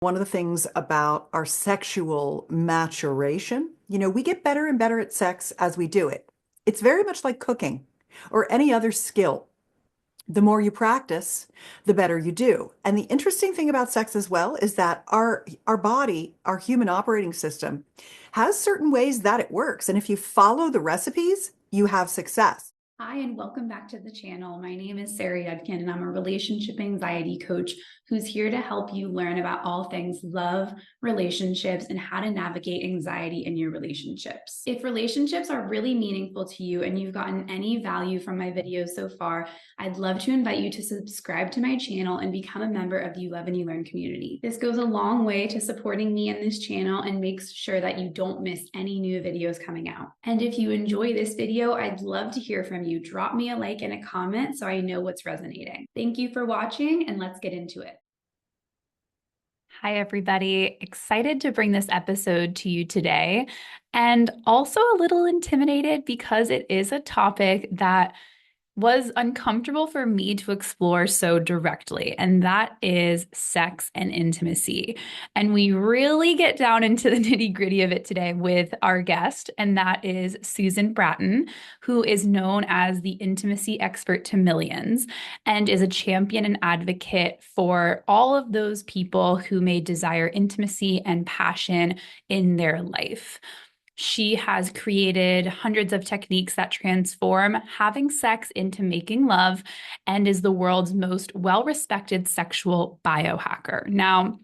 One of the things about our sexual maturation, we get better and better at sex as we do it. It's very much like cooking or any other skill. The more you practice, the better you do. And the interesting thing about sex as well is that our body, our human operating system, has certain ways that it works. And if you follow the recipes, you have success. Hi, and welcome back to the channel. My name is Sarah Yudkin, and I'm a relationship anxiety coach who's here to help you learn about all things love, relationships, and how to navigate anxiety in your relationships. If relationships are really meaningful to you and you've gotten any value from my videos so far, I'd love to invite you to subscribe to my channel and become a member of the You Love and You Learn community. This goes a long way to supporting me in this channel and makes sure that you don't miss any new videos coming out. And if you enjoy this video, I'd love to hear from you. Drop me a like and a comment so I know what's resonating. Thank you for watching, and let's get into it. Hi, everybody. Excited to bring this episode to you today, and also a little intimidated because it is a topic that was uncomfortable for me to explore so directly, and that is sex and intimacy. And we really get down into the nitty-gritty of it today with our guest, and that is Susan Bratton, who is known as the intimacy expert to millions and is a champion and advocate for all of those people who may desire intimacy and passion in their life. She has created hundreds of techniques that transform having sex into making love and is the world's most well-respected sexual biohacker. Now,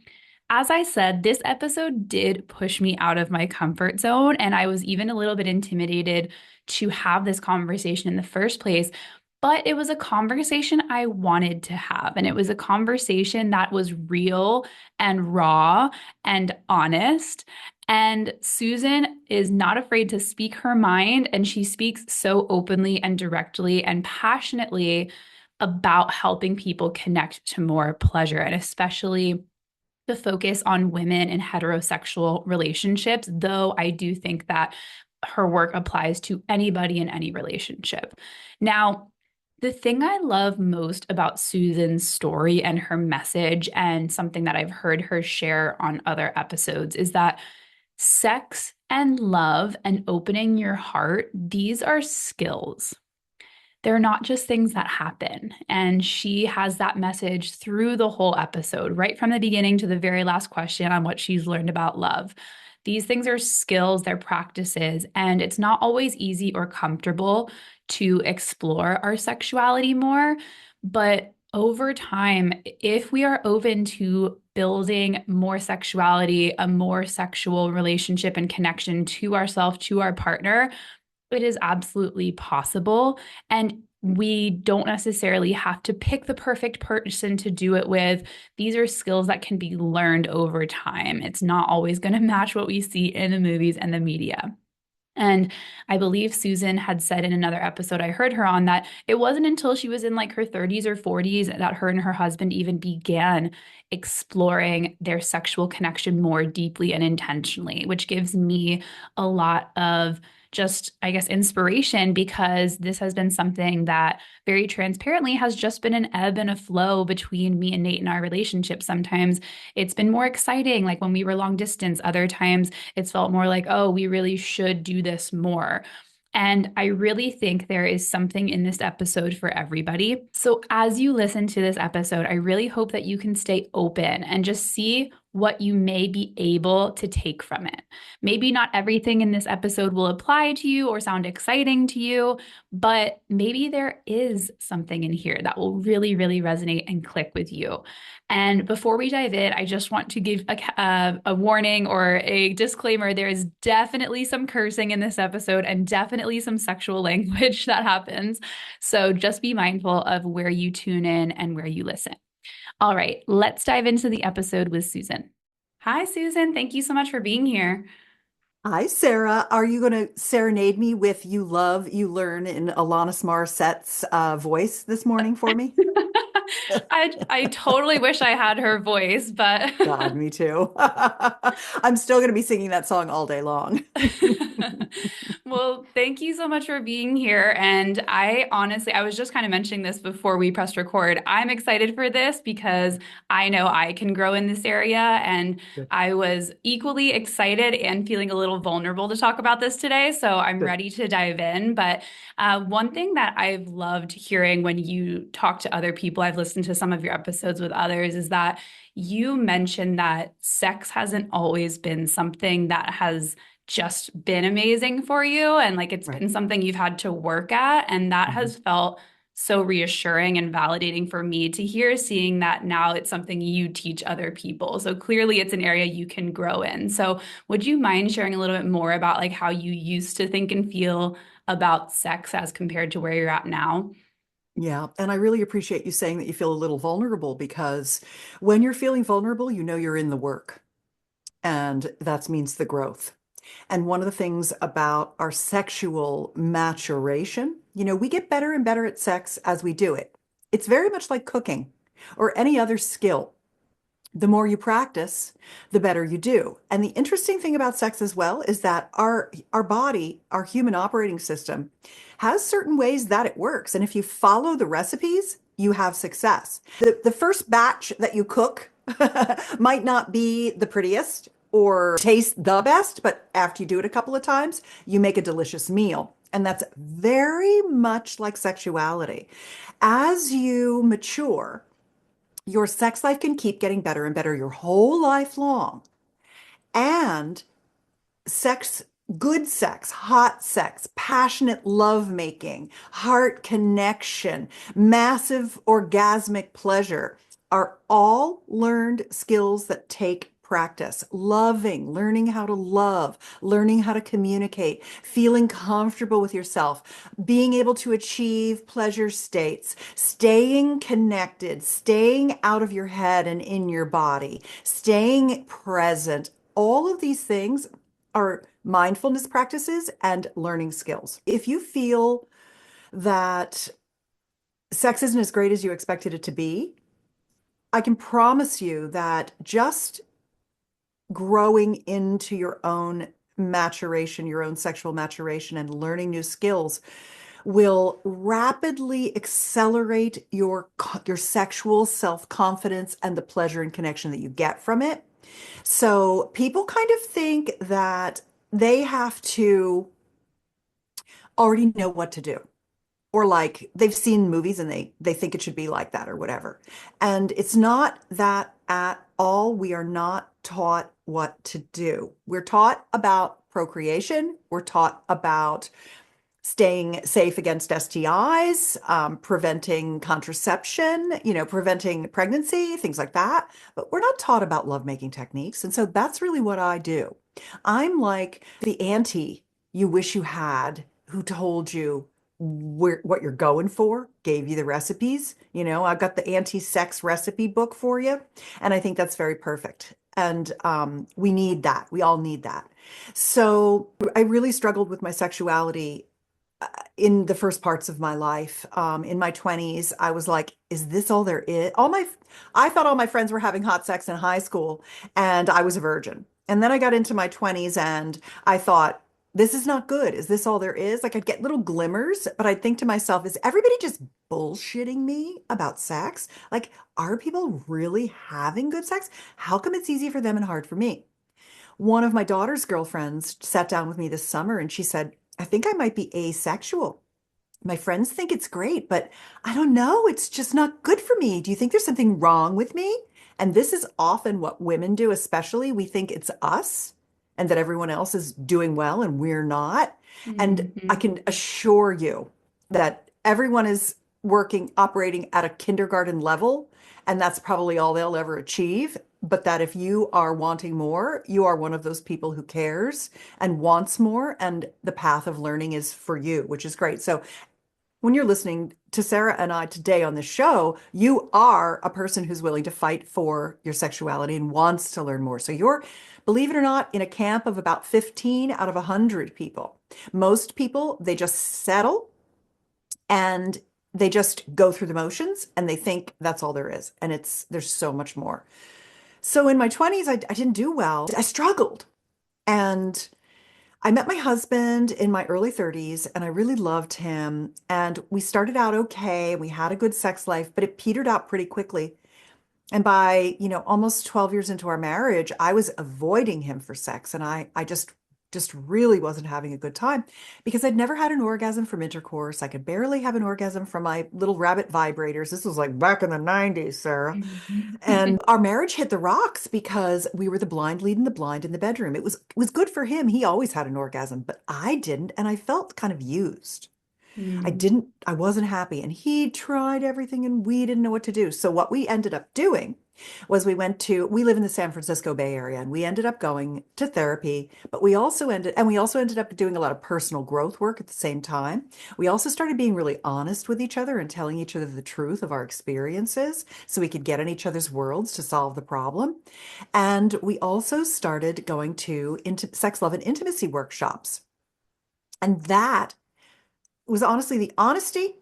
as I said, this episode did push me out of my comfort zone, and I was even a little bit intimidated to have this conversation in the first place. But it was a conversation I wanted to have, and it was a conversation that was real and raw and honest. And Susan is not afraid to speak her mind, and she speaks so openly and directly and passionately about helping people connect to more pleasure, and especially the focus on women in heterosexual relationships, though I do think that her work applies to anybody in any relationship. Now, the thing I love most about Susan's story and her message, and something that I've heard her share on other episodes, is that sex and love and opening your heart, these are skills. They're not just things that happen. And she has that message through the whole episode, right from the beginning to the very last question on what she's learned about love. These things are skills, they're practices, and it's not always easy or comfortable to explore our sexuality more. But over time, if we are open to building more sexuality, a more sexual relationship and connection to ourselves, to our partner, it is absolutely possible. And we don't necessarily have to pick the perfect person to do it with. These are skills that can be learned over time. It's not always going to match what we see in the movies and the media. And I believe Susan had said in another episode I heard her on that it wasn't until she was in like her 30s or 40s that her and her husband even began exploring their sexual connection more deeply and intentionally, which gives me a lot of just, I guess, inspiration, because this has been something that very transparently has just been an ebb and a flow between me and Nate in our relationship. Sometimes it's been more exciting, like when we were long distance. Other times it's felt more like, oh, we really should do this more. And I really think there is something in this episode for everybody. So as you listen to this episode, I really hope that you can stay open and just see what you may be able to take from it. Maybe not everything in this episode will apply to you or sound exciting to you, but maybe there is something in here that will really, really resonate and click with you. And before we dive in, I just want to give a warning or a disclaimer. There is definitely some cursing in this episode and definitely some sexual language that happens. So just be mindful of where you tune in and where you listen. All right, let's dive into the episode with Susan. Hi, Susan. Thank you so much for being here. Hi, Sarah. Are you going to serenade me with You Love, You Learn in Alanis Morissette's voice this morning for me? I totally wish I had her voice, but God, me too. I'm still going to be singing that song all day long. well, thank you so much for being here. And I honestly, I was just kind of mentioning this before we pressed record. I'm excited for this because I know I can grow in this area. And Good, I was equally excited and feeling a little vulnerable to talk about this today. So I'm good. ready to dive in. But one thing that I've loved hearing when you talk to other people, I've listened to some of your episodes with others, is that you mentioned that sex hasn't always been something that has just been amazing for you and like it's Right. been something you've had to work at and that Mhm. has felt so reassuring and validating for me to hear seeing that now it's something you teach other people. So clearly it's an area you can grow in. So would you mind sharing a little bit more about like how you used to think and feel about sex as compared to where you're at now? Yeah. And I really appreciate you saying that you feel a little vulnerable because when you're feeling vulnerable, you know you're in the work, and that means the growth. And one of the things about our sexual maturation, we get better and better at sex as we do it. It's very much like cooking or any other skill. The more you practice, the better you do. And the interesting thing about sex as well is that our body, our human operating system, has certain ways that it works. And if you follow the recipes, you have success. The first batch that you cook might not be the prettiest or taste the best, but after you do it a couple of times, you make a delicious meal. And that's very much like sexuality. As you mature, your sex life can keep getting better and better your whole life long. And sex, good sex, hot sex, passionate lovemaking, heart connection, massive orgasmic pleasure are all learned skills that take practice. Loving, learning how to love, learning how to communicate, feeling comfortable with yourself, being able to achieve pleasure states, staying connected, staying out of your head and in your body, staying present. All of these things are mindfulness practices and learning skills. If you feel that sex isn't as great as you expected it to be, I can promise you that just growing into your own maturation, your own sexual maturation, and learning new skills will rapidly accelerate your sexual self-confidence and the pleasure and connection that you get from it. So people kind of think that they have to already know what to do, or like they've seen movies and they think it should be like that or whatever. And it's not that at all. We are not taught what to do. We're taught about procreation. We're taught about staying safe against STIs, preventing contraception, preventing pregnancy, things like that. But we're not taught about lovemaking techniques. And so that's really what I do. I'm like the auntie you wish you had who told you what you're going for, gave you the recipes. I've got the anti-sex recipe book for you. And I think that's very perfect. And we need that. We all need that. So I really struggled with my sexuality in the first parts of my life. In my 20s, I was like, is this all there is? I thought all my friends were having hot sex in high school, and I was a virgin. And then I got into my 20s and I thought, this is not good. Is this all there is? Like I'd get little glimmers, but I'd think to myself, is everybody just bullshitting me about sex? Like, are people really having good sex? How come it's easy for them and hard for me? One of my daughter's girlfriends sat down with me this summer and she said, I think I might be asexual. My friends think it's great, but I don't know. It's just not good for me. Do you think there's something wrong with me? And this is often what women do, especially. We think it's us and that everyone else is doing well and we're not. And I Mhm. can assure you that everyone is operating at a kindergarten level, and that's probably all they'll ever achieve. But that if you are wanting more, you are one of those people who cares and wants more, and the path of learning is for you, which is great. So when you're listening to Sarah and I today on the show, you are a person who's willing to fight for your sexuality and wants to learn more. So you're, believe it or not, in a camp of about 15 out of 100 people. Most people, they just settle and they just go through the motions and they think that's all there is. And there's so much more. So in my 20s, I didn't do well. I struggled. And I met my husband in my early 30s and I really loved him. And we started out okay. We had a good sex life, but it petered out pretty quickly. And by, almost 12 years into our marriage, I was avoiding him for sex. And I just really wasn't having a good time because I'd never had an orgasm from intercourse. I could barely have an orgasm from my little rabbit vibrators. This was like back in the 90s, Sarah. And our marriage hit the rocks because we were the blind leading the blind in the bedroom. It was good for him. He always had an orgasm, but I didn't, and I felt kind of used. Mm. I wasn't happy. And he tried everything and we didn't know what to do. So what we ended up doing was we live in the San Francisco Bay Area and we ended up going to therapy, but we also ended up doing a lot of personal growth work at the same time. We also started being really honest with each other and telling each other the truth of our experiences so we could get in each other's worlds to solve the problem. And we also started going to into sex, love, and intimacy workshops. And that was honestly the honesty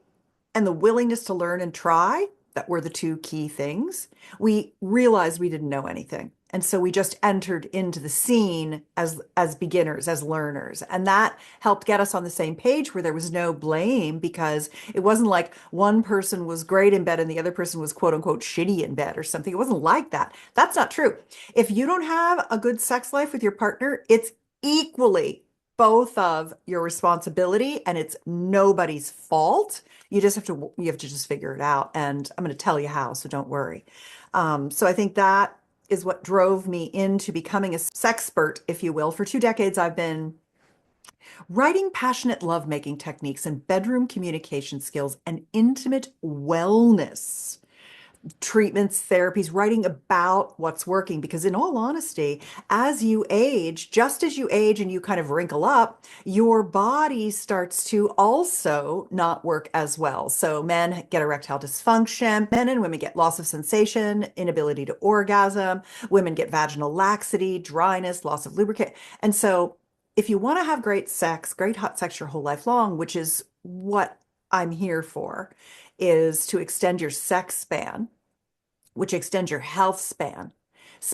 and the willingness to learn and try that were the two key things. We realized we didn't know anything. And so we just entered into the scene as beginners, as learners. And that helped get us on the same page where there was no blame because it wasn't like one person was great in bed and the other person was quote unquote shitty in bed or something. It wasn't like that. That's not true. If you don't have a good sex life with your partner, it's equally both of your responsibility and it's nobody's fault. You have to just figure it out. And I'm going to tell you how, so don't worry. So I think that is what drove me into becoming a sexpert, if you will. For 2 decades, I've been writing passionate lovemaking techniques and bedroom communication skills and intimate wellness treatments, therapies, writing about what's working. Because in all honesty, as you age, just as you age and you kind of wrinkle up, your body starts to also not work as well. So men get erectile dysfunction, men and women get loss of sensation, inability to orgasm, women get vaginal laxity, dryness, loss of lubricant. And so if you want to have great sex, great hot sex your whole life long, which is what I'm here for, is to extend your sex span, which extends your health span.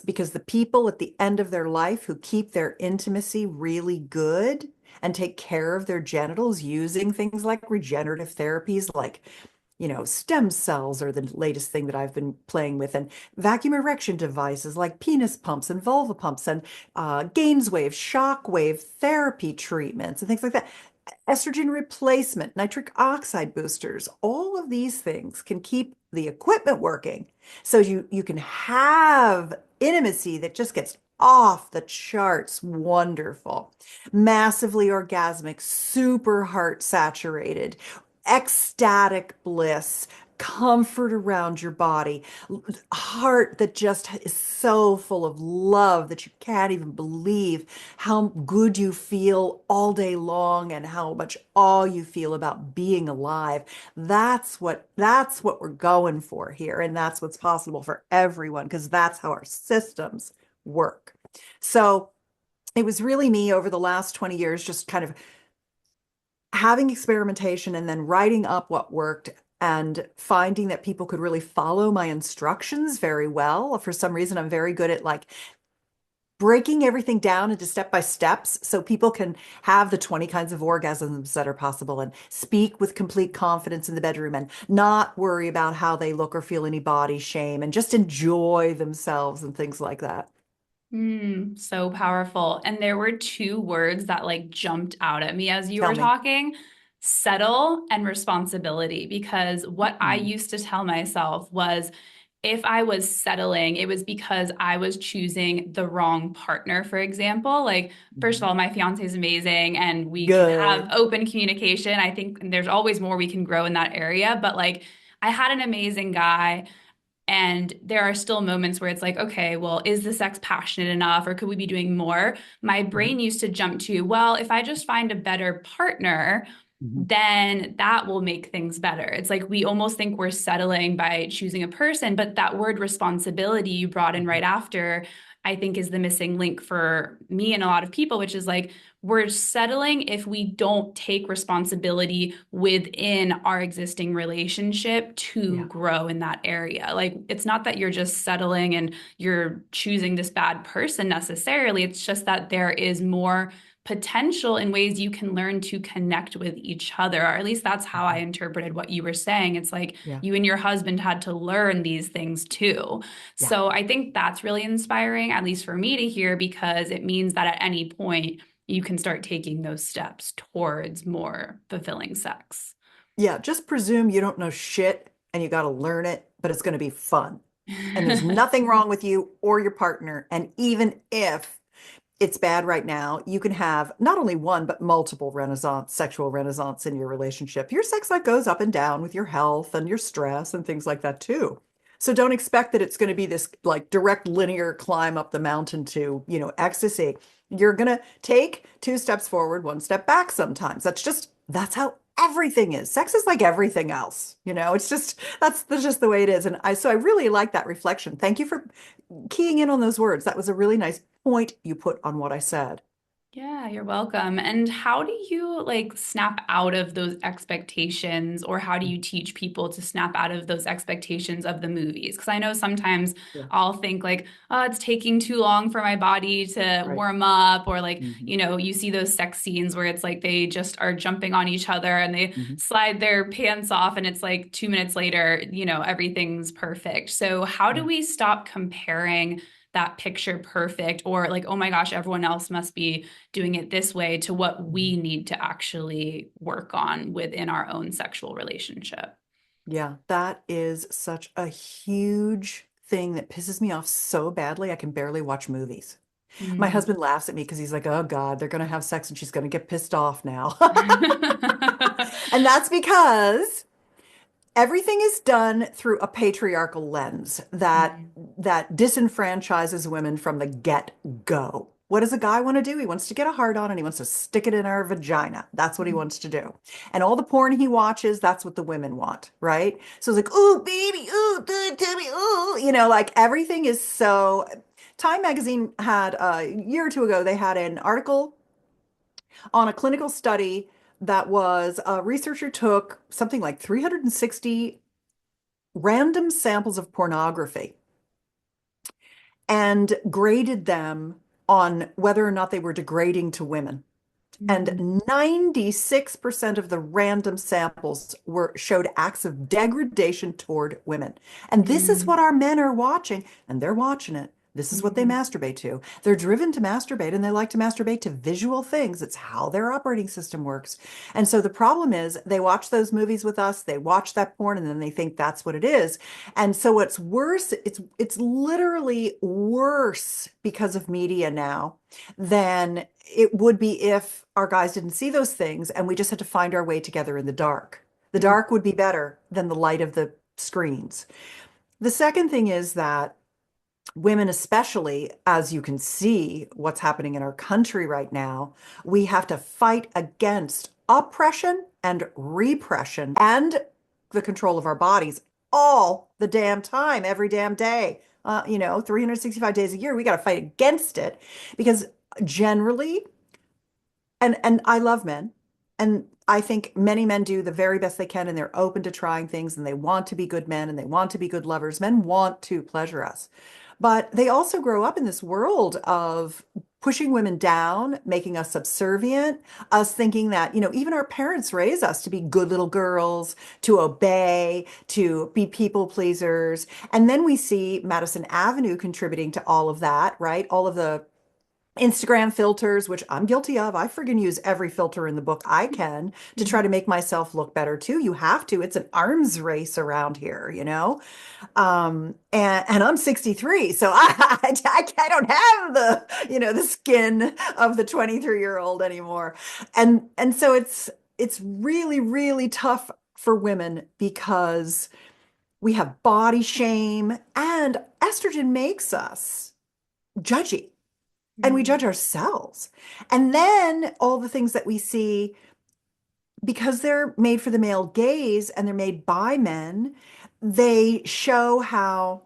Because the people at the end of their life who keep their intimacy really good and take care of their genitals using things like regenerative therapies, like, stem cells are the latest thing that I've been playing with, and vacuum erection devices like penis pumps and vulva pumps and Gainswave, shockwave therapy treatments and things like that, estrogen replacement, nitric oxide boosters, all of these things can keep the equipment working. So you can have intimacy that just gets off the charts wonderful, massively orgasmic, super heart saturated, ecstatic bliss, comfort around your body, heart that just is so full of love that you can't even believe how good you feel all day long and how much awe you feel about being alive. That's what we're going for here, and that's what's possible for everyone because that's how our systems work. So it was really me over the last 20 years just kind of having experimentation and then writing up what worked and finding that people could really follow my instructions very well. For some reason, I'm very good at like breaking everything down into step by steps so people can have the 20 kinds of orgasms that are possible and speak with complete confidence in the bedroom and not worry about how they look or feel any body shame and just enjoy themselves and things like that. So powerful. And there were two words that like jumped out at me as you Tell were me. talking, settle and responsibility. Because what I Mhm. used to tell myself was if I was settling, it was because I was choosing the wrong partner, for example. Like, first of Mhm. all, my fiance is amazing and we can have Good. open communication. I think there's always more we can grow in that area. But like, I had an amazing guy. And there are still moments where it's like, okay, well, is the sex passionate enough or could we be doing more? My brain Mhm. used to jump to, well, if I just find a better partner, Mhm. then that will make things better. It's like we almost think we're settling by choosing a person, but that word responsibility you brought in Mhm. right after, I think is the missing link for me and a lot of people, which is like we're settling if we don't take responsibility within our existing relationship to Yeah. grow in that area. Like it's not that you're just settling and you're choosing this bad person necessarily. It's just that there is more potential in ways you can learn to connect with each other, or at least that's how I Mhm. interpreted what you were saying. It's like Yeah. you and your husband had to learn these things too. Yeah. So I think that's really inspiring, at least for me to hear, because it means that at any point you can start taking those steps towards more fulfilling sex. Yeah. Just presume you don't know shit and you got to learn it, but it's going to be fun. And there's nothing wrong with you or your partner. And even if it's bad right now, you can have not only one, but multiple sexual renaissance in your relationship. Your sex life goes up and down with your health and your stress and things like that too. So don't expect that it's going to be this like direct linear climb up the mountain to, ecstasy. You're going to take two steps forward, one step back sometimes. That's how everything is. Sex is like everything else, it's just, that's just the way it is. And so I really like that reflection. Thank you for keying in on those words. That was a really nice point you put on what I said. Yeah, you're welcome. And how do you like snap out of those expectations, or how do you teach people to snap out of those expectations of the movies? Because I know sometimes Yeah, I'll think like, oh, it's taking too long for my body to right. warm up, or like, Hmm. you see those sex scenes where it's like they just are jumping on each other and they Hmm. slide their pants off, and it's like 2 minutes later, everything's perfect. So how do Yeah. we stop comparing that picture perfect, or like, oh my gosh, everyone else must be doing it this way, to what Mhm. we need to actually work on within our own sexual relationship? Yeah, that is such a huge thing that pisses me off so badly. I can barely watch movies. My Mm. husband laughs at me because he's like, oh God, they're going to have sex and she's going to get pissed off now. And that's because everything is done through a patriarchal lens Mm. that disenfranchises women from the get-go. What does a guy want to do? He wants to get a hard on and he wants to stick it in our vagina. That's what he Mm. wants to do. And all the porn he watches, that's what the women want, right? So it's like, oh, baby, oh, tell me, oh, like everything is so. Time magazine had a year or two ago, they had an article on a clinical study that was a researcher took something like 360 random samples of pornography and graded them on whether or not they were degrading to women. Mm. And 96% of the random samples showed acts of degradation toward women. And this is Mm. what our men are watching, and they're watching it. This is what they Mm. masturbate to. They're driven to masturbate and they like to masturbate to visual things. It's how their operating system works. And so the problem is they watch those movies with us, they watch that porn, and then they think that's what it is. And so what's worse, it's literally worse because of media now than it would be if our guys didn't see those things and we just had to find our way together in the dark. The Mm. dark would be better than the light of the screens. The second thing is that women, especially, as you can see what's happening in our country right now, we have to fight against oppression and repression and the control of our bodies all the damn time, every damn day. 365 days a year, we got to fight against it because generally, and I love men, and I think many men do the very best they can, and they're open to trying things, and they want to be good men, and they want to be good lovers. Men want to pleasure us, but they also grow up in this world of pushing women down, making us subservient, us thinking that, even our parents raise us to be good little girls, to obey, to be people pleasers. And then we see Madison Avenue contributing to all of that, right? All of the Instagram filters, which I'm guilty of. I friggin' use every filter in the book I can to try to Mm. make myself look better too. You have to. It's an arms race around here, you know? And I'm 63, so I don't have the skin of the 23-year-old anymore. And so it's really, really tough for women because we have body shame and estrogen makes us judgy and we Mm. judge ourselves. And then all the things that we see, because they're made for the male gaze and they're made by men, they show how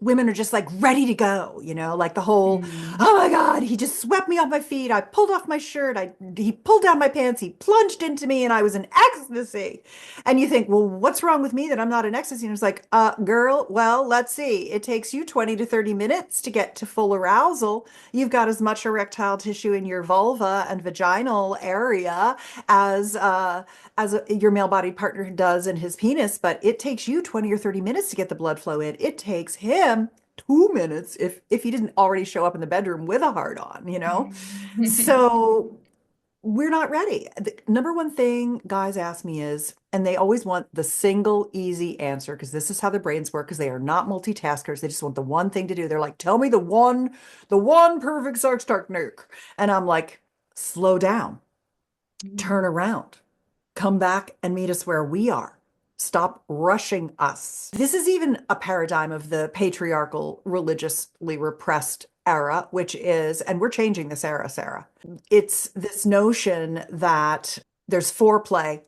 women are just like ready to go, like the whole, Mm. oh my God, he just swept me off my feet. I pulled off my shirt. He pulled down my pants. He plunged into me and I was in ecstasy. And you think, well, what's wrong with me that I'm not in ecstasy? And it's like, girl, well, let's see. It takes you 20 to 30 minutes to get to full arousal. You've got as much erectile tissue in your vulva and vaginal area as, your male-bodied partner does in his penis, but it takes you 20 or 30 minutes to get the blood flow in. It takes him 2 minutes if he didn't already show up in the bedroom with a hard on. So we're not ready. The number one thing guys ask me is, and they always want the single easy answer because this is how their brains work because they are not multitaskers. They just want the one thing to do. They're like, tell me the one perfect sex technique. And I'm like, slow down, turn around, come back and meet us where we are. Stop rushing us. This is even a paradigm of the patriarchal, religiously repressed era, which is, and we're changing this era, Sarah. It's this notion that there's foreplay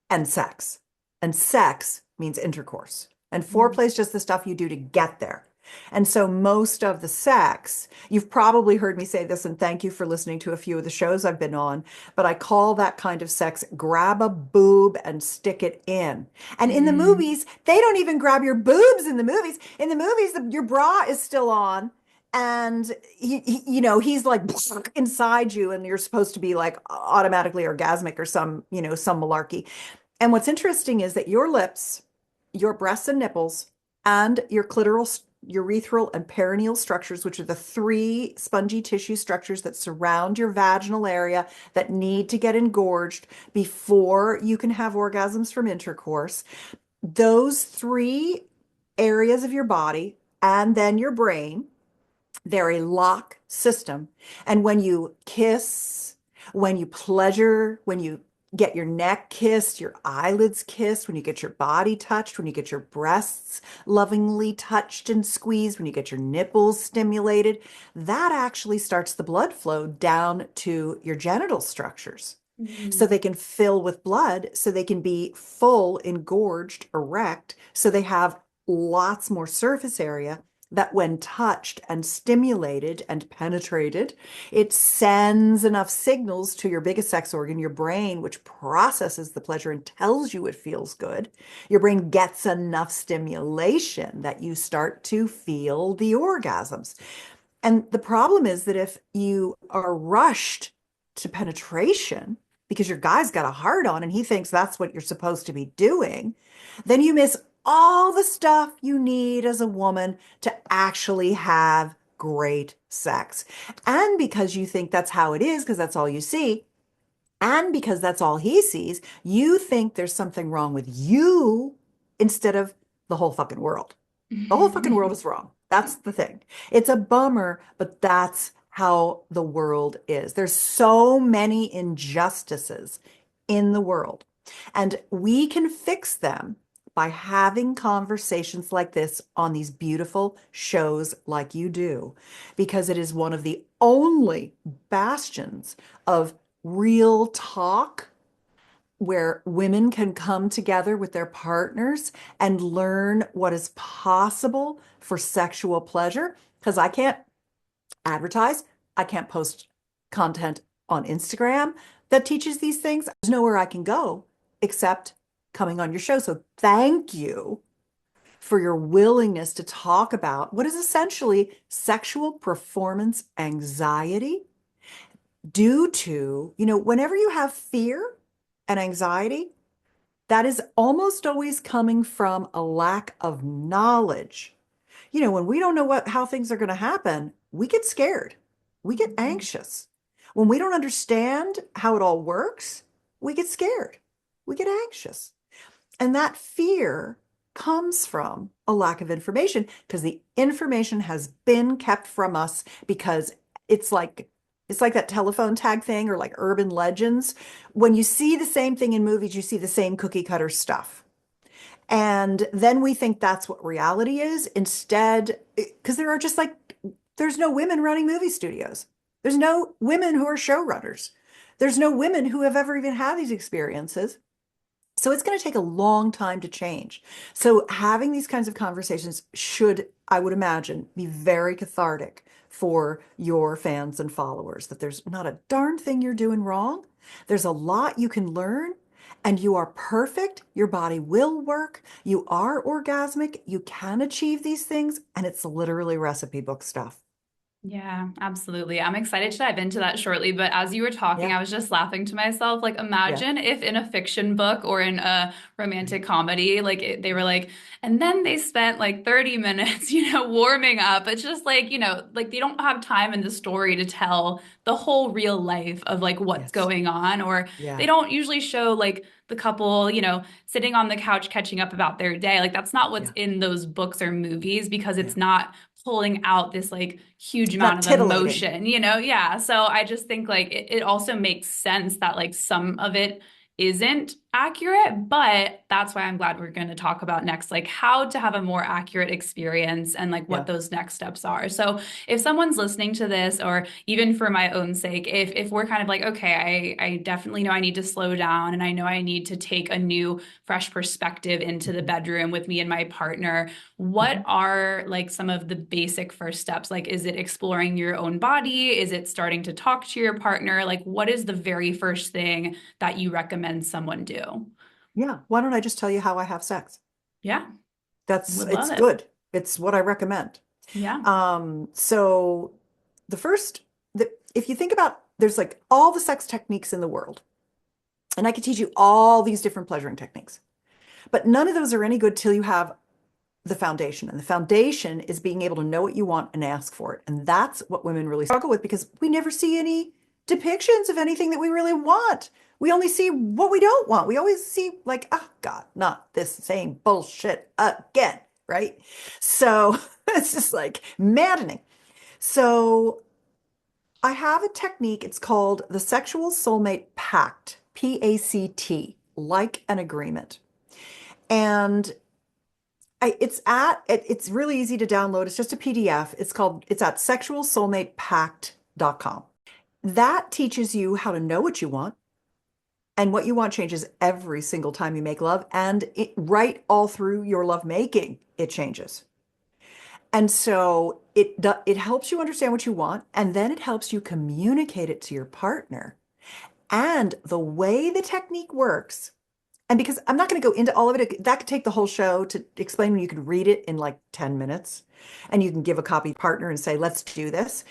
and sex. And sex means intercourse. And foreplay is just the stuff you do to get there. And so most of the sex, you've probably heard me say this, and thank you for listening to a few of the shows I've been on, but I call that kind of sex grab a boob and stick it in. And in the Mm. movies, they don't even grab your boobs in the movies. In the movies, your bra is still on. And he's like inside you, and you're supposed to be like automatically orgasmic or some malarkey. And what's interesting is that your lips, your breasts and nipples, and your clitoral, urethral, and perineal structures, which are the three spongy tissue structures that surround your vaginal area that need to get engorged before you can have orgasms from intercourse, those three areas of your body and then your brain, they're a lock system. And when you kiss, when you pleasure, when you get your neck kissed, your eyelids kissed, when you get your body touched, when you get your breasts lovingly touched and squeezed, when you get your nipples stimulated, that actually starts the blood flow down to your genital structures so Mm. they can fill with blood, so they can be full, engorged, erect, so they have lots more surface area that when touched and stimulated and penetrated, it sends enough signals to your biggest sex organ, your brain, which processes the pleasure and tells you it feels good. Your brain gets enough stimulation that you start to feel the orgasms. And the problem is that if you are rushed to penetration because your guy's got a hard on and he thinks that's what you're supposed to be doing, then you miss all the stuff you need as a woman to actually have great sex. And because you think that's how it is, because that's all you see, and because that's all he sees, you think there's something wrong with you instead of the whole fucking world. The whole fucking world is wrong. That's the thing. It's a bummer, but that's how the world is. There's so many injustices in the world, and we can fix them by having conversations like this on these beautiful shows like you do, because it is one of the only bastions of real talk where women can come together with their partners and learn what is possible for sexual pleasure. Because I can't advertise, I can't post content on Instagram that teaches these things. There's nowhere I can go except coming on your show. So thank you for your willingness to talk about what is essentially sexual performance anxiety due to, whenever you have fear and anxiety, that is almost always coming from a lack of knowledge. When we don't know how things are going to happen, we get scared. We get anxious. When we don't understand how it all works, we get scared. We get anxious. And that fear comes from a lack of information because the information has been kept from us because it's like it's like that telephone tag thing or like urban legends. When you see the same thing in movies, you see the same cookie cutter stuff. And then we think that's what reality is instead, because there are just like, there's no women running movie studios. There's no women who are showrunners. There's no women who have ever even had these experiences. So it's going to take a long time to change. So having these kinds of conversations should, I would imagine, be very cathartic for your fans and followers, that there's not a darn thing you're doing wrong. There's a lot you can learn, and you are perfect. Your body will work. You are orgasmic. You can achieve these things, and it's literally recipe book stuff. Yeah, absolutely. I'm excited to dive into that shortly. But as you were talking, Yeah, I was just laughing to myself. Like, yeah, imagine if in a fiction book or in a romantic comedy, like they were like, and then they spent like 30 minutes, warming up. It's just like, like they don't have time in the story to tell the whole real life of like what's yes, going on. Or they yeah, don't usually show like the couple, sitting on the couch catching up about their day. Like, that's not what's yeah, in those books or movies because yeah. it's not pulling out this like huge It's amount not of titillating. emotion, Yeah. So I just think like it also makes sense that like some of it isn't accurate, but that's why I'm glad we're going to talk about next, like how to have a more accurate experience and like what Yeah. those next steps are. So if someone's listening to this, or even for my own sake, if we're kind of like, okay, I definitely know I need to slow down and I know I need to take a new, fresh perspective into the Mhm. bedroom with me and my partner, what Mhm. are like some of the basic first steps? Like, is it exploring your own body? Is it starting to talk to your partner? Like, what is the very first thing that you recommend someone do? Yeah. Why don't I just tell you how I have sex? Yeah, would It's love it. good. It's what I recommend. Yeah. So the first, if you think about, there's like all the sex techniques in the world, and I could teach you all these different pleasuring techniques, but none of those are any good till you have the foundation. And the foundation is being able to know what you want and ask for it. And that's what women really struggle with because we never see any depictions of anything that we really want. We only see what we don't want. We always see, like, oh God, not this same bullshit again, right? So it's just like maddening. So I have a technique. It's called the Sexual Soulmate Pact, PACT, like an agreement. And it's really easy to download. It's just a PDF. It's at sexualsoulmatepact.com. That teaches you how to know what you want, and what you want changes every single time you make love, and right all through your love making, it changes. And so it helps you understand what you want, and then it helps you communicate it to your partner. And the way the technique works, and because I'm not going to go into all of it, that could take the whole show to explain. When you could read it in like 10 minutes, and you can give a copy partner and say, let's do this.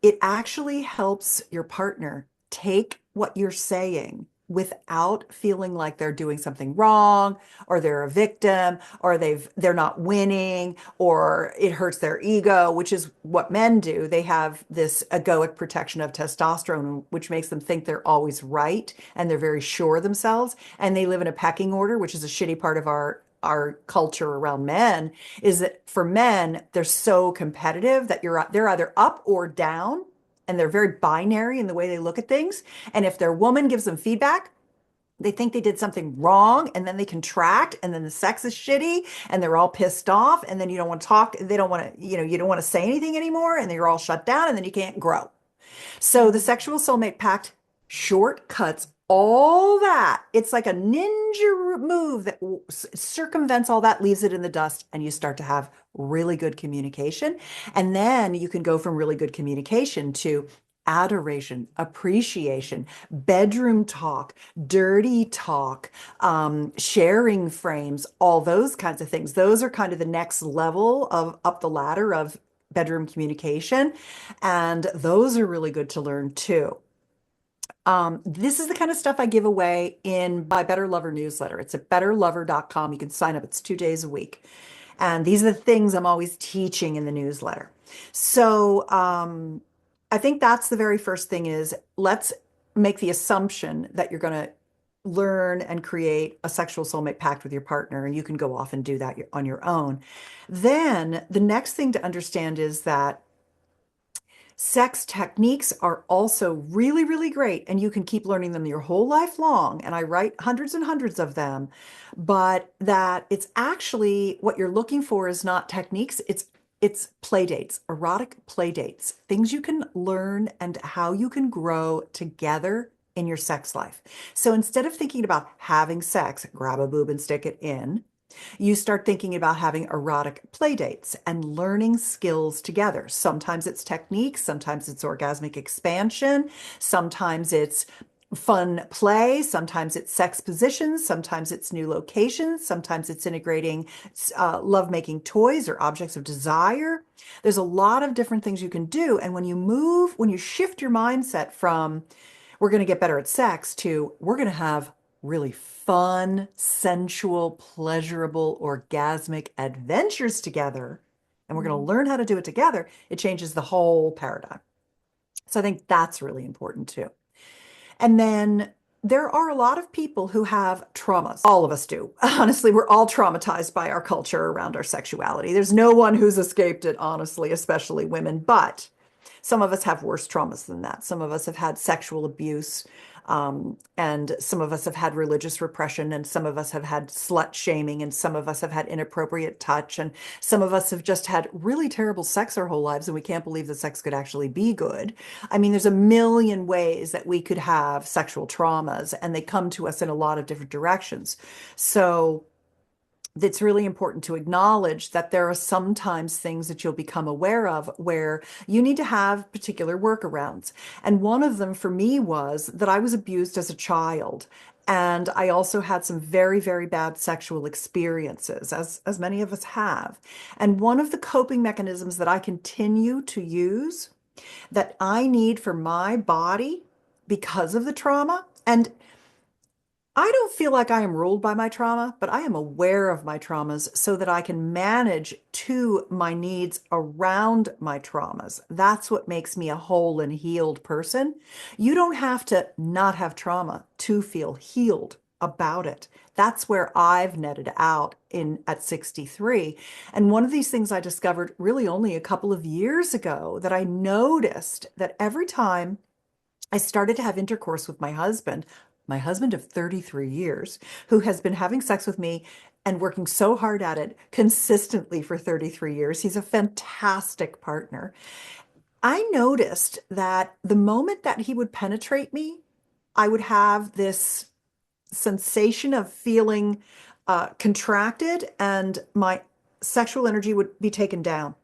It actually helps your partner take what you're saying without feeling like they're doing something wrong, or they're a victim, or they're not winning, or it hurts their ego, which is what men do. They have this egoic protection of testosterone, which makes them think they're always right, and they're very sure of themselves, and they live in a pecking order, which is a shitty part of our culture around men. Is that for men, they're so competitive that they're either up or down, and they're very binary in the way they look at things. And if their woman gives them feedback, they think they did something wrong, and then they contract, and then the sex is shitty, and they're all pissed off, and then you don't want to talk, they don't want to, you don't want to say anything anymore, and then you're all shut down, and then you can't grow. So the Mhm. Sexual Soulmate Pact shortcuts all that. It's like a ninja move that circumvents all that, leaves it in the dust, and you start to have really good communication. And then you can go from really good communication to adoration, appreciation, bedroom talk, dirty talk, sharing frames, all those kinds of things. Those are kind of the next level of up the ladder of bedroom communication. And those are really good to learn too. This is the kind of stuff I give away in my Better Lover newsletter. It's at betterlover.com. You can sign up. It's 2 days a week. And these are the things I'm always teaching in the newsletter. So I think that's the very first thing. Is let's make the assumption that you're going to learn and create a sexual soulmate pact with your partner, and you can go off and do that on your own. Then the next thing to understand is that sex techniques are also really, really great, and you can keep learning them your whole life long. And I write hundreds and hundreds of them, but that it's actually what you're looking for is not techniques, it's play dates, erotic play dates, things you can learn and how you can grow together in your sex life. So instead of thinking about having sex, grab a boob and stick it in, you start thinking about having erotic play dates and learning skills together. Sometimes it's techniques, sometimes it's orgasmic expansion, sometimes it's fun play, sometimes it's sex positions, sometimes it's new locations, sometimes it's integrating lovemaking toys or objects of desire. There's a lot of different things you can do. And when you shift your mindset from we're going to get better at sex to we're going to have really fun, sensual, pleasurable, orgasmic adventures together, and we're going to Mhm. learn how to do it together, it changes the whole paradigm. So I think that's really important too. And then there are a lot of people who have traumas. All of us do. Honestly, we're all traumatized by our culture around our sexuality. There's no one who's escaped it, honestly, especially women. But some of us have worse traumas than that. Some of us have had sexual abuse, and some of us have had religious repression, and some of us have had slut shaming, and some of us have had inappropriate touch, and some of us have just had really terrible sex our whole lives, and we can't believe that sex could actually be good. I mean, there's a million ways that we could have sexual traumas, and they come to us in a lot of different directions. So it's really important to acknowledge that there are sometimes things that you'll become aware of where you need to have particular workarounds. And one of them for me was that I was abused as a child. And I also had some very, very bad sexual experiences, as many of us have. And one of the coping mechanisms that I continue to use that I need for my body because of the trauma, and I don't feel like I am ruled by my trauma, but I am aware of my traumas so that I can manage to my needs around my traumas. That's what makes me a whole and healed person. You don't have to not have trauma to feel healed about it. That's where I've netted out in at 63. And one of these things I discovered really only a couple of years ago that I noticed that every time I started to have intercourse with my husband of 33 years, who has been having sex with me and working so hard at it consistently for 33 years. He's a fantastic partner. I noticed that the moment that he would penetrate me, I would have this sensation of feeling contracted and my sexual energy would be taken down.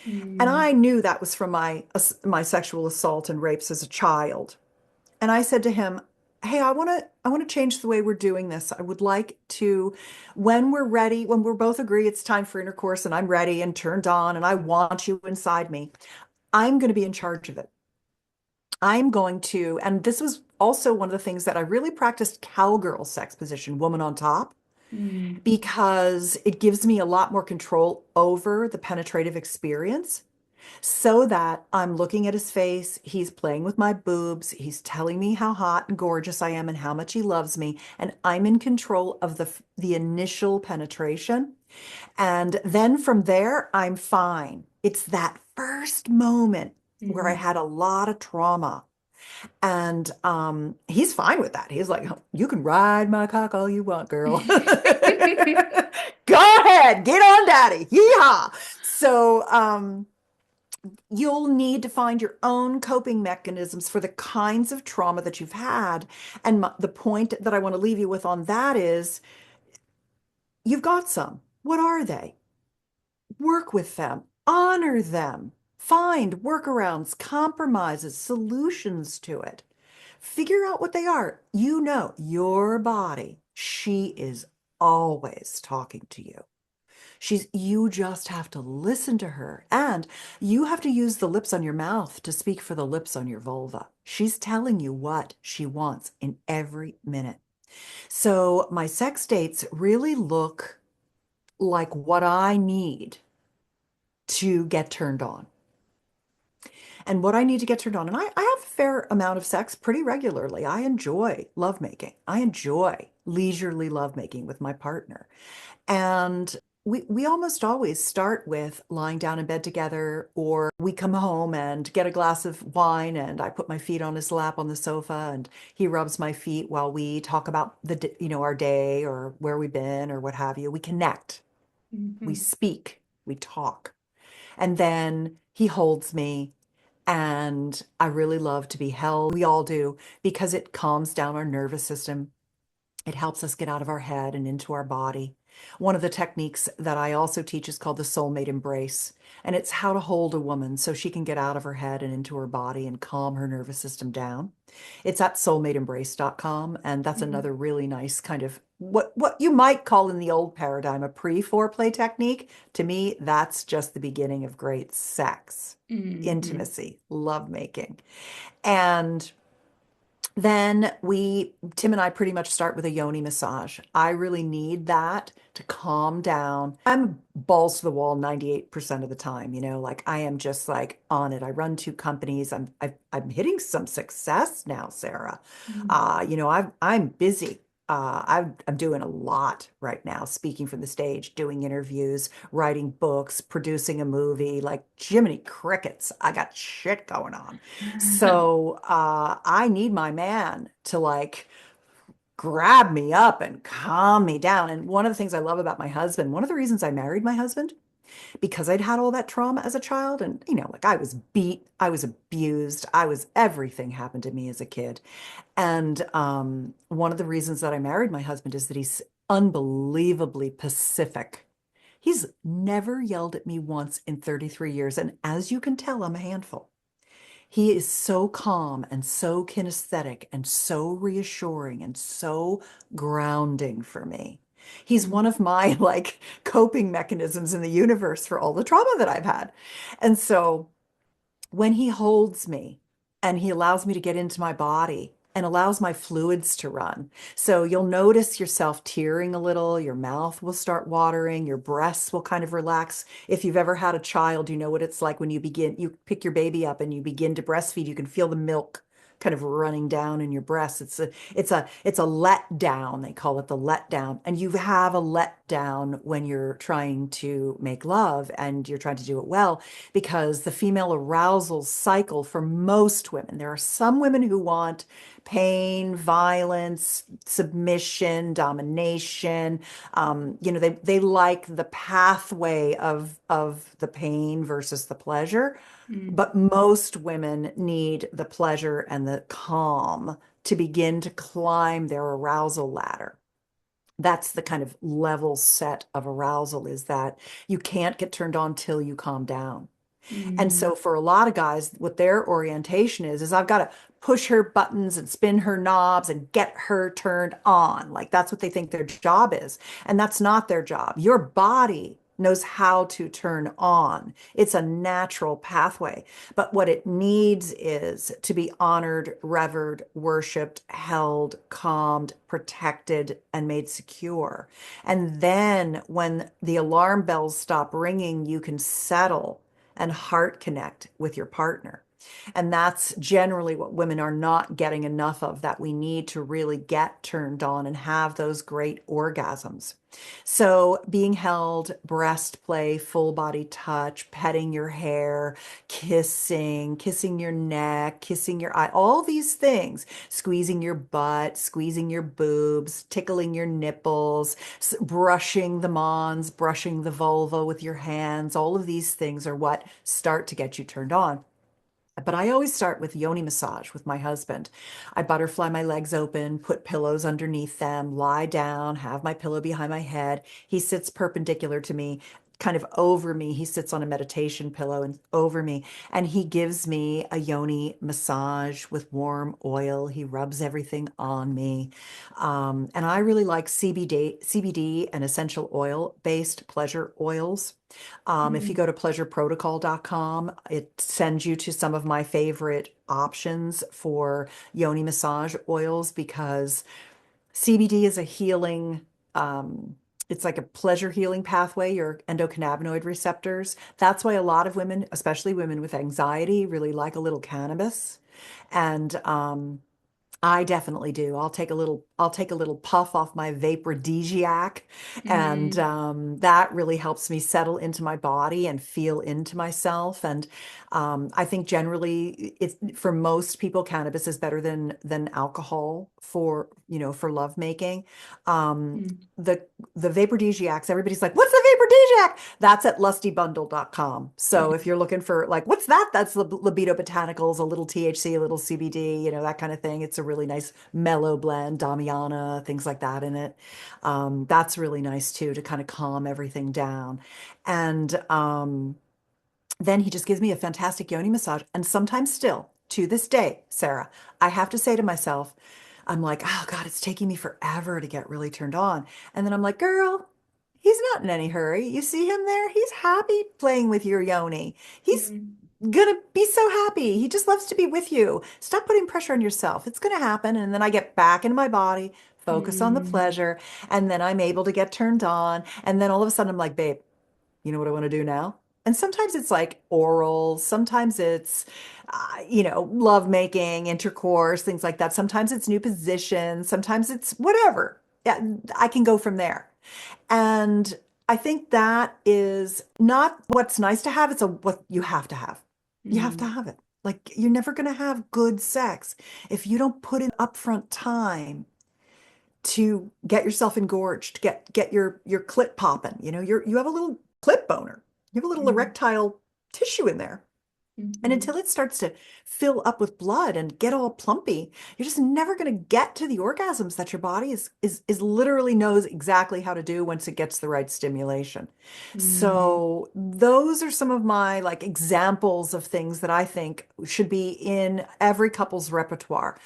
And Mm. I knew that was from my sexual assault and rapes as a child. And I said to him, "Hey, I want to change the way we're doing this. I would like to, when we're ready, when we're both agree it's time for intercourse and I'm ready and turned on and I want you inside me, I'm going to be in charge of it. I'm going to," and this was also one of the things that I really practiced cowgirl sex position, woman on top, Mm. because it gives me a lot more control over the penetrative experience so that I'm looking at his face, he's playing with my boobs, he's telling me how hot and gorgeous I am and how much he loves me, and I'm in control of the initial penetration. And then from there, I'm fine. It's that first moment where I Mm. had a lot of trauma. And he's fine with that. He's like, "You can ride my cock all you want, girl. Go ahead, get on daddy. Yeehaw." So you'll need to find your own coping mechanisms for the kinds of trauma that you've had. And the point that I want to leave you with on that is you've got some. What are they? Work with them, honor them, find workarounds, compromises, solutions to it. Figure out what they are. You know, your body, she is always talking to you. You just have to listen to her. And you have to use the lips on your mouth to speak for the lips on your vulva. She's telling you what she wants in every minute. So my sex dates really look like what I need to get turned on. And what I need to get turned on. And I have a fair amount of sex pretty regularly. I enjoy lovemaking. I enjoy leisurely lovemaking with my partner. And we almost always start with lying down in bed together, or we come home and get a glass of wine, and I put my feet on his lap on the sofa, and he rubs my feet while we talk about our day or where we've been or what have you. We connect, we Mhm. speak, we talk, and then he holds me. And I really love to be held. We all do because it calms down our nervous system. It helps us get out of our head and into our body. One of the techniques that I also teach is called the soulmate embrace. And it's how to hold a woman so she can get out of her head and into her body and calm her nervous system down. It's at soulmateembrace.com. And that's Mm-hmm. another really nice kind of what you might call in the old paradigm a pre-foreplay technique. To me, that's just the beginning of great sex, Mm-hmm. intimacy, lovemaking. And then Tim and I pretty much start with a yoni massage. I really need that to calm down. I'm balls to the wall 98% of the time, like I am just like on it. I run two companies. I'm hitting some success now, Sarah. I'm busy. I'm doing a lot right now, speaking from the stage, doing interviews, writing books, producing a movie, like Jiminy Crickets. I got shit going on. So I need my man to like grab me up and calm me down. And one of the things I love about my husband, one of the reasons I married my husband, because I'd had all that trauma as a child, and like I was beat, I was abused, everything happened to me as a kid. And one of the reasons that I married my husband is that he's unbelievably pacific. He's never yelled at me once in 33 years. And as you can tell, I'm a handful. He is so calm and so kinesthetic and so reassuring and so grounding for me. He's one of my like coping mechanisms in the universe for all the trauma that I've had. And so when he holds me and he allows me to get into my body and allows my fluids to run. So you'll notice yourself tearing a little, your mouth will start watering, your breasts will kind of relax. If you've ever had a child, you know what it's like when you pick your baby up and you begin to breastfeed, you can feel the milk kind of running down in your breasts. It's a letdown. They call it the letdown. And you have a letdown when you're trying to make love and you're trying to do it well because the female arousal cycle for most women, there are some women who want pain, violence, submission, domination. They like the pathway of the pain versus the pleasure. Mm-hmm. But most women need the pleasure and the calm to begin to climb their arousal ladder. That's the kind of level set of arousal is that you can't get turned on till you calm down. And Mm-hmm. so for a lot of guys, what their orientation is I've got to push her buttons and spin her knobs and get her turned on. Like that's what they think their job is. And that's not their job. Your body knows how to turn on. It's a natural pathway. But what it needs is to be honored, revered, worshiped, held, calmed, protected, and made secure. And then when the alarm bells stop ringing, you can settle and heart connect with your partner. And that's generally what women are not getting enough of, that we need to really get turned on and have those great orgasms. So, being held, breast play, full body touch, petting your hair, kissing your neck, kissing your eye, all these things, squeezing your butt, squeezing your boobs, tickling your nipples, brushing the mons, brushing the vulva with your hands, all of these things are what start to get you turned on. But I always start with yoni massage with my husband. I butterfly my legs open, put pillows underneath them, lie down, have my pillow behind my head. He sits perpendicular to me, kind of over me. He sits on a meditation pillow and over me, and he gives me a yoni massage with warm oil. He rubs everything on me. And I really like CBD and essential oil based pleasure oils. If you Mm-hmm. go to pleasureprotocol.com, it sends you to some of my favorite options for yoni massage oils because CBD is a healing, it's like a pleasure healing pathway, your endocannabinoid receptors. That's why a lot of women, especially women with anxiety, really like a little cannabis. And I definitely do. I'll take a little puff off my vaporodesiac, and Mm-hmm. that really helps me settle into my body and feel into myself. And I think generally, it's for most people, cannabis is better than alcohol for lovemaking. Um, Mm-hmm. the vaporodesiacs, everybody's like, "What's the aphrodisiac. That's at lustybundle.com. So if you're looking for like, what's that? That's libido botanicals, a little THC, a little CBD, that kind of thing. It's a really nice mellow blend, Damiana, things like that in it. That's really nice too to kind of calm everything down. And then he just gives me a fantastic yoni massage. And sometimes still, to this day, Sarah, I have to say to myself, I'm like, oh God, it's taking me forever to get really turned on. And then I'm like, girl, he's not in any hurry. You see him there? He's happy playing with your yoni. He's Mm, gonna be so happy. He just loves to be with you. Stop putting pressure on yourself. It's gonna happen. And then I get back into my body, focus on the mm, pleasure, and then I'm able to get turned on. And then all of a sudden I'm like, babe, you know what I want to do now? And sometimes it's like oral, sometimes it's, love making, intercourse, things like that. Sometimes it's new positions, sometimes it's whatever. Yeah, I can go from there. And I think that is not what's nice to have, it's what you have to have. You have to mm, have it. Like you're never going to have good sex if you don't put in upfront time to get yourself engorged, get your clit popping. You have a little clit boner. You have a little mm, erectile tissue in there. And mhm, until it starts to fill up with blood and get all plumpy, you're just never going to get to the orgasms that your body is literally knows exactly how to do once it gets the right stimulation. mm, So those are some of my like examples of things that I think should be in every couple's repertoire.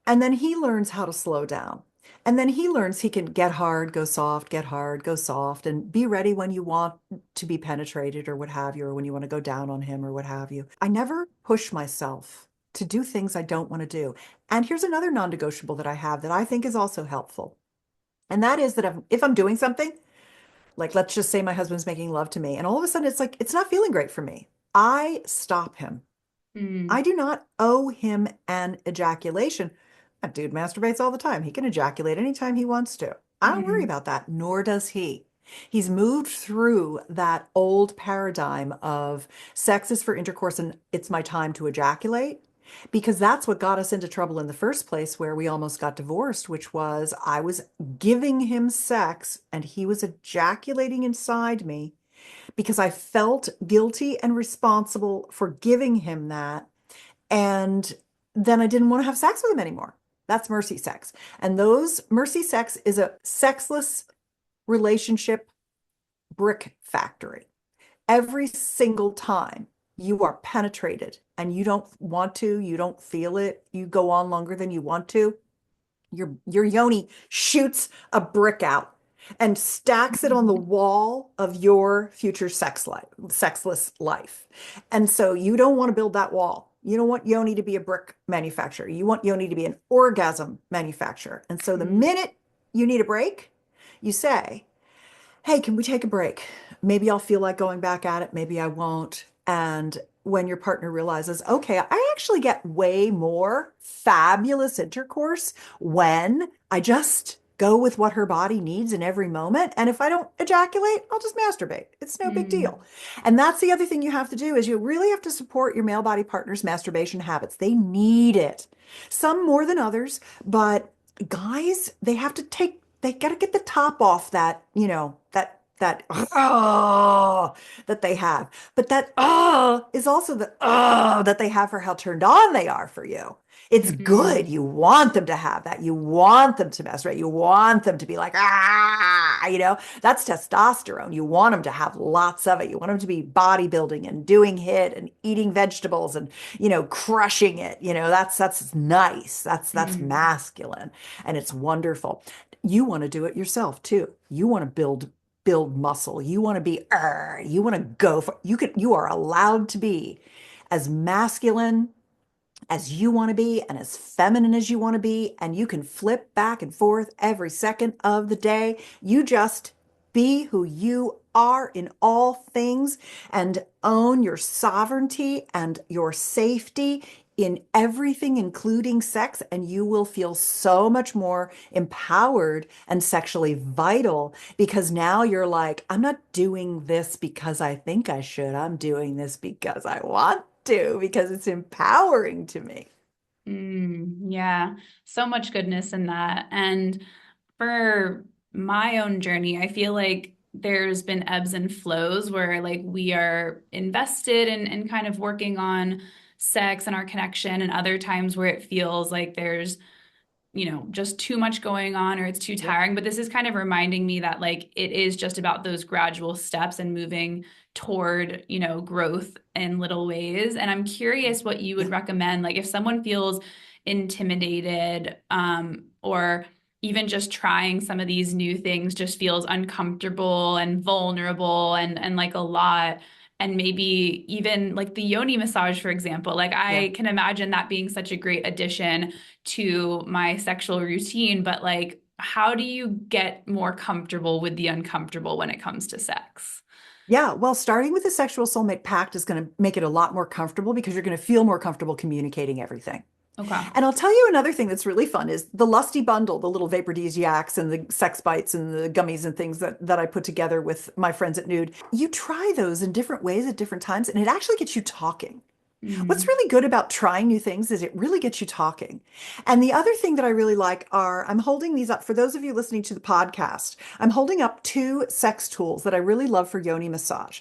And then he learns how to slow down. And then he learns he can get hard, go soft, get hard, go soft, and be ready when you want to be penetrated or what have you, or when you want to go down on him or what have you. I never push myself to do things I don't want to do. And here's another non-negotiable that I have that I think is also helpful. And that is that if I'm doing something, like let's just say my husband's making love to me, and all of a sudden it's like, it's not feeling great for me. I stop him. I mm, do not owe him an ejaculation. That dude masturbates all the time. He can ejaculate anytime he wants to. I don't worry mm, about that, nor does he. He's moved through that old paradigm of sex is for intercourse and it's my time to ejaculate, because that's what got us into trouble in the first place, where we almost got divorced, which was I was giving him sex and he was ejaculating inside me because I felt guilty and responsible for giving him that. And then I didn't want to have sex with him anymore. That's mercy sex. And those mercy sex is a sexless relationship brick factory. Every single time you are penetrated and you don't want to, you don't feel it, you go on longer than you want to, your yoni shoots a brick out and stacks it on the mm, wall of your future sexless life. And so you don't want to build that wall. You don't want yoni to be a brick manufacturer. You want yoni to be an orgasm manufacturer. And so the mm, minute you need a break, you say, hey, can we take a break? Maybe I'll feel like going back at it. Maybe I won't. And when your partner realizes, okay, I actually get way more fabulous intercourse when I just go with what her body needs in every moment. And if I don't ejaculate, I'll just masturbate. It's no big deal. mm, And that's the other thing you have to do is you really have to support your male body partner's masturbation habits. They need it. Some more than others, but guys, they got to get the top off that, that that they have. But that is also the that they have for how turned on they are for you. It's good. mm, You want them to have that. You want them to masturbate. You want them to be like, that's testosterone. You want them to have lots of it. You want them to be bodybuilding and doing HIIT and eating vegetables and, crushing it. That's nice. That's mm, masculine and it's wonderful. You want to do it yourself too. You want to build muscle. You want to be, you want to go for, you are allowed to be as masculine as you want to be and as feminine as you want to be. And you can flip back and forth every second of the day. You just be who you are in all things and own your sovereignty and your safety in everything, including sex, and you will feel so much more empowered and sexually vital because now you're like, I'm not doing this because I think I should. I'm doing this because I want to, because it's empowering to me. mm. Yeah, so much goodness in that. And for my own journey, I feel like there's been ebbs and flows where like we are invested in kind of working on sex and our connection, and other times where it feels like there's just too much going on or it's too Yep. tiring. But this is kind of reminding me that like it is just about those gradual steps and moving toward, growth in little ways. And I'm curious what you would Yeah. recommend, like if someone feels intimidated, or even just trying some of these new things just feels uncomfortable and vulnerable and like a lot. And maybe even like the yoni massage, for example, like Yeah. I can imagine that being such a great addition to my sexual routine, but like, how do you get more comfortable with the uncomfortable when it comes to sex? Yeah, well, starting with the sexual soulmate pact is going to make it a lot more comfortable because you're going to feel more comfortable communicating everything. Okay. And I'll tell you another thing that's really fun is the Lusty Bundle, the little vapordisiacs and the sex bites and the gummies and things that I put together with my friends at Nude. You try those in different ways at different times, and it actually gets you talking. What's Mm, really good about trying new things is it really gets you talking. And the other thing that I really like are I'm holding these up for those of you listening to the podcast. I'm holding up two sex tools that I really love for yoni massage.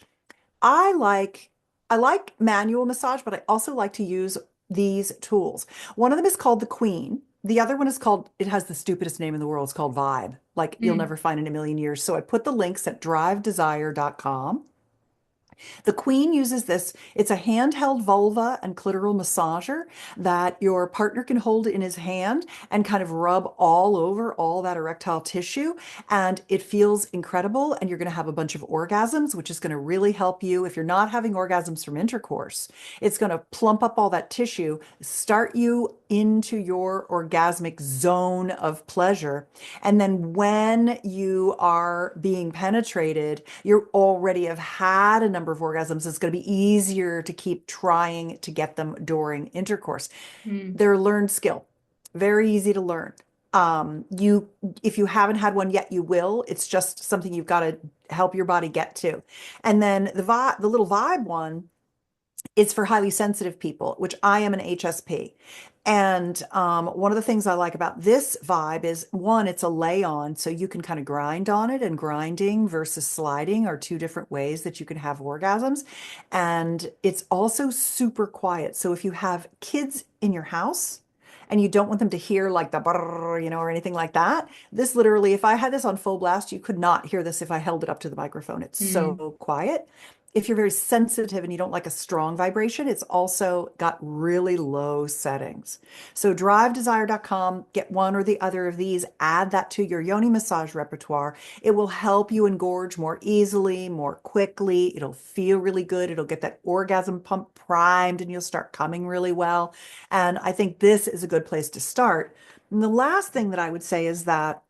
I like I like manual massage, but I also like to use these tools. One of them is called the Queen. The other one is called, it has the stupidest name in the world. It's called Vibe. Like you'll mm, never find in a million years. So I put the links at drivedesire.com. The Queen uses this. It's a handheld vulva and clitoral massager that your partner can hold in his hand and kind of rub all over all that erectile tissue. And it feels incredible. And you're going to have a bunch of orgasms, which is going to really help you. If you're not having orgasms from intercourse, it's going to plump up all that tissue, start you into your orgasmic zone of pleasure. And then when you are being penetrated, you already have had a number of orgasms. It's going to be easier to keep trying to get them during intercourse. mm, They're a learned skill, very easy to learn. If you haven't had one yet, you will. It's just something you've got to help your body get to. And then the little vibe one is for highly sensitive people, which I am an HSP. And one of the things I like about this vibe is one, it's a lay on, so you can kind of grind on it, and grinding versus sliding are two different ways that you can have orgasms. And it's also super quiet. So if you have kids in your house and you don't want them to hear like the brrr, or anything like that, this literally, if I had this on full blast, you could not hear this if I held it up to the microphone. It's mm. so quiet. If you're very sensitive and you don't like a strong vibration, it's also got really low settings. So drivedesire.com, get one or the other of these, add that to your yoni massage repertoire. It will help you engorge more easily, more quickly. It'll feel really good. It'll get that orgasm pump primed and you'll start coming really well. And I think this is a good place to start. And the last thing that I would say is that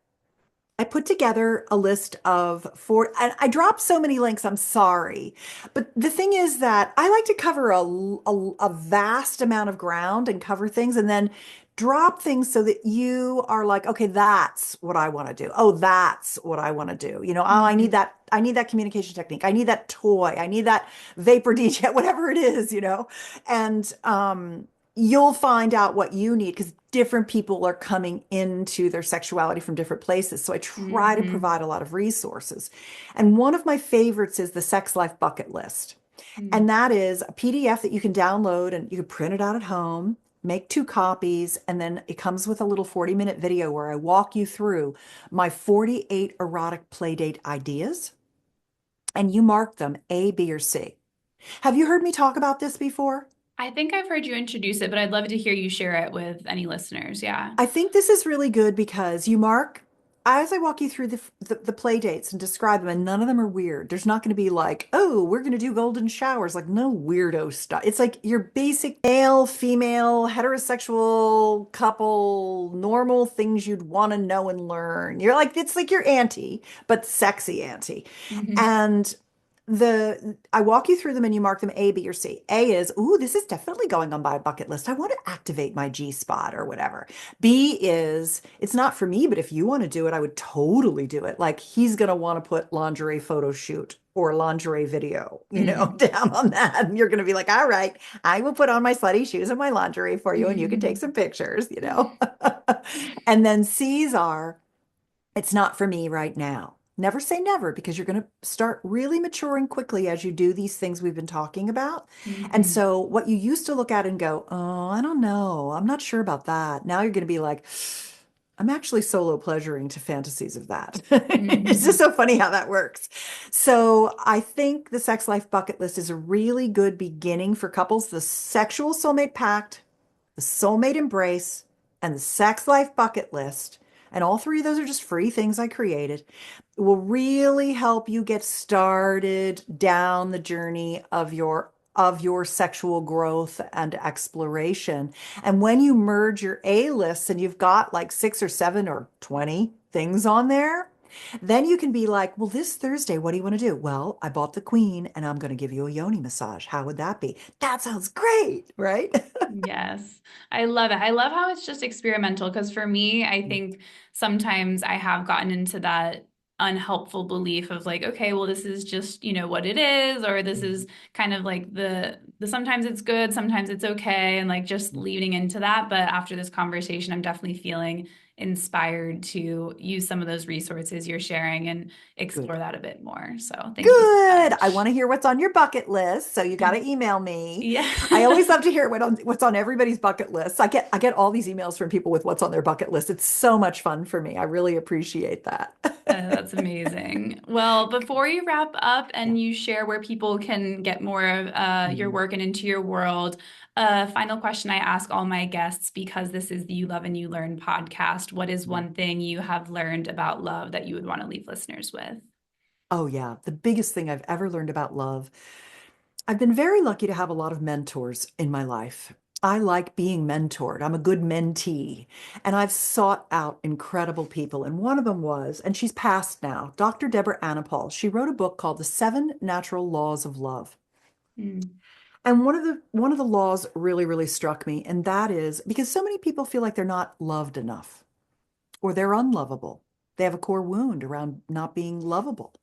I put together a list of four, and I dropped so many links, I'm sorry. But the thing is that I like to cover a vast amount of ground and cover things and then drop things so that you are like, okay, that's what I want to do. Oh, that's what I want to do. Oh, Mhm. I need that communication technique. I need that toy. I need that vapor DJ, whatever it is, And you'll find out what you need because different people are coming into their sexuality from different places. So I try to Mhm. provide a lot of resources. And one of my favorites is the Sex Life Bucket List. And Mm. that is a PDF that you can download and you can print it out at home, make two copies, and then it comes with a little 40-minute video where I walk you through my 48 erotic playdate ideas and you mark them A, B, or C. Have you heard me talk about this before? I think I've heard you introduce it, but I'd love to hear you share it with any listeners. Yeah. I think this is really good because you mark, as I walk you through the play dates and describe them, and none of them are weird. There's not going to be like, oh, we're going to do golden showers, like no weirdo stuff. It's like your basic male, female, heterosexual couple, normal things you'd want to know and learn. You're like, it's like your auntie, but sexy auntie. Mhm. And I walk you through them and you mark them A, B, or C. A is, ooh, this is definitely going on my bucket list. I want to activate my G spot or whatever. B is, it's not for me, but if you want to do it, I would totally do it. Like he's going to want to put lingerie photo shoot or lingerie video, Mhm. down on that. And you're going to be like, all right, I will put on my slutty shoes and my lingerie for you and you can take some pictures. And then C's are, it's not for me right now. Never say never because you're going to start really maturing quickly as you do these things we've been talking about. And Mhm. so, what you used to look at and go, oh, I don't know, I'm not sure about that. Now you're going to be like, I'm actually solo pleasuring to fantasies of that. It's just Mhm. so funny how that works. So, I think the sex life bucket list is a really good beginning for couples. The sexual soulmate pact, the soulmate embrace, and the sex life bucket list. And all three of those are just free things I created. It will really help you get started down the journey of your sexual growth and exploration. And when you merge your A lists and you've got like 6 or 7 or 20 things on there, then you can be like, well, this Thursday, what do you want to do? Well, I bought the queen and I'm going to give you a yoni massage. How would that be? That sounds great, right? Yes, I love it. I love how it's just experimental because for me, I think sometimes I have gotten into that unhelpful belief of like, okay, well, this is just, what it is, or this is kind of like the sometimes it's good, sometimes it's okay, and like just leading into that. But after this conversation, I'm definitely feeling inspired to use some of those resources you're sharing and Good. explore that a bit more. So thank you so Good. I want much. to hear what's on your bucket list, so you got to email me. Yeah. I always love to hear what's on everybody's bucket list. I get all these emails from people with what's on their bucket list. It's so much fun for me. I really appreciate that. That's amazing. Well, before you wrap up Yeah. and you share where people can get more of your Mm, work and into your world, final question I ask all my guests because this is the You Love and You Learn podcast. What is mm. one thing you have learned about love that you would want to leave listeners with? Oh yeah, the biggest thing I've ever learned about love. I've been very lucky to have a lot of mentors in my life. I like being mentored. I'm a good mentee. And I've sought out incredible people. And one of them was, and she's passed now, Dr. Deborah Anapol. She wrote a book called The Seven Natural Laws of Love. Mm, And one of the laws really, really struck me. And that is because so many people feel like they're not loved enough or they're unlovable. They have a core wound around not being lovable.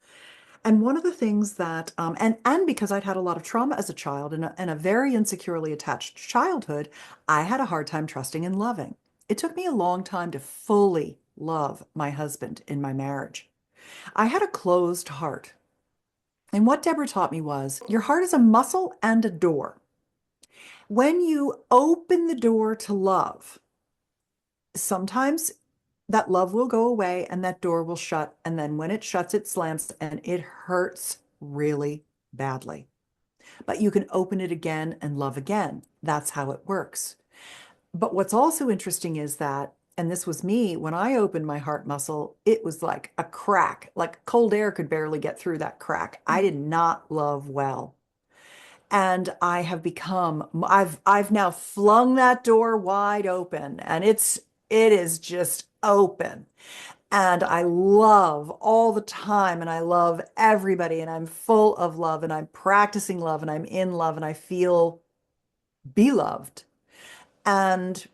And one of the things that, and because I'd had a lot of trauma as a child and a very insecurely attached childhood, I had a hard time trusting and loving. It took me a long time to fully love my husband in my marriage. I had a closed heart. And what Deborah taught me was your heart is a muscle and a door. When you open the door to love, sometimes that love will go away and that door will shut. And then when it shuts, it slams and it hurts really badly. But you can open it again and love again. That's how it works. But what's also interesting is that, and this was me, when I opened my heart muscle, it was like a crack, like cold air could barely get through that crack. I did not love well. And I've now flung that door wide open and it is just open. And I love all the time and I love everybody and I'm full of love and I'm practicing love and I'm in love and I feel beloved. And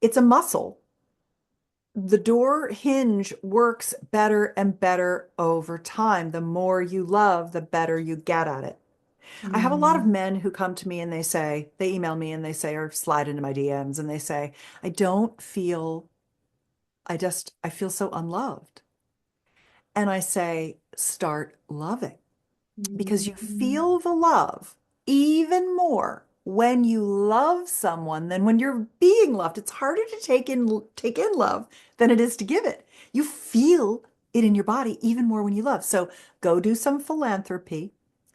it's a muscle. The door hinge works better and better over time. The more you love, the better you get at it. I have a lot of mhm, men who come to me and they email me and they say, or slide into my DMs and they say, I don't feel, I feel so unloved. And I say, start loving because you mhm. feel the love even more when you love someone than when you're being loved. It's harder to take in love than it is to give it. You feel it in your body even more when you love. So go do some philanthropy,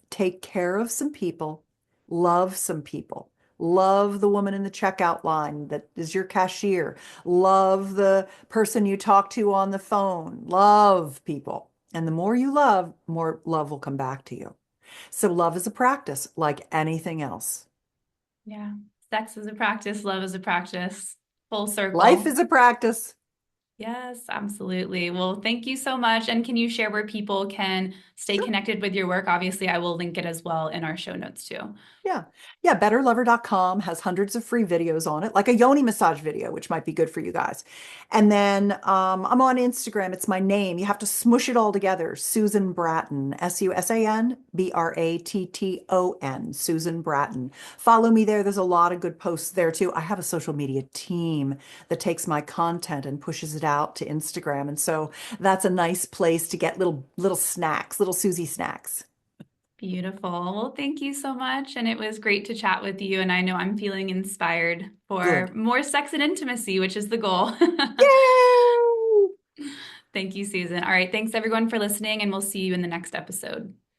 take care of some people, love some people. Love the woman in the checkout line that is your cashier. Love the person you talk to on the phone. Love people. And the more you love, more love will come back to you. So love is a practice like anything else. Yeah. Sex is a practice, love is a practice. Full Life circle. is a practice. Yes, absolutely. Well, thank you so much. And can you share where people can stay Sure. connected with your work? Obviously, I will link it as well in our show notes too. Yeah. Yeah. BetterLover.com has hundreds of free videos on it, like a yoni massage video, which might be good for you guys. And then I'm on Instagram. It's my name. You have to smush it all together. Susan Bratton, SusanBratton, Susan Bratton. Follow me there. There's a lot of good posts there too. I have a social media team that takes my content and pushes it out to Instagram. And so that's a nice place to get little snacks, little Susie snacks. Beautiful. Well, thank you so much. And it was great to chat with you. And I know I'm feeling inspired for Good. more sex and intimacy, which is the goal. Yay! Thank you, Susan. All right. Thanks everyone for listening, and we'll see you in the next episode.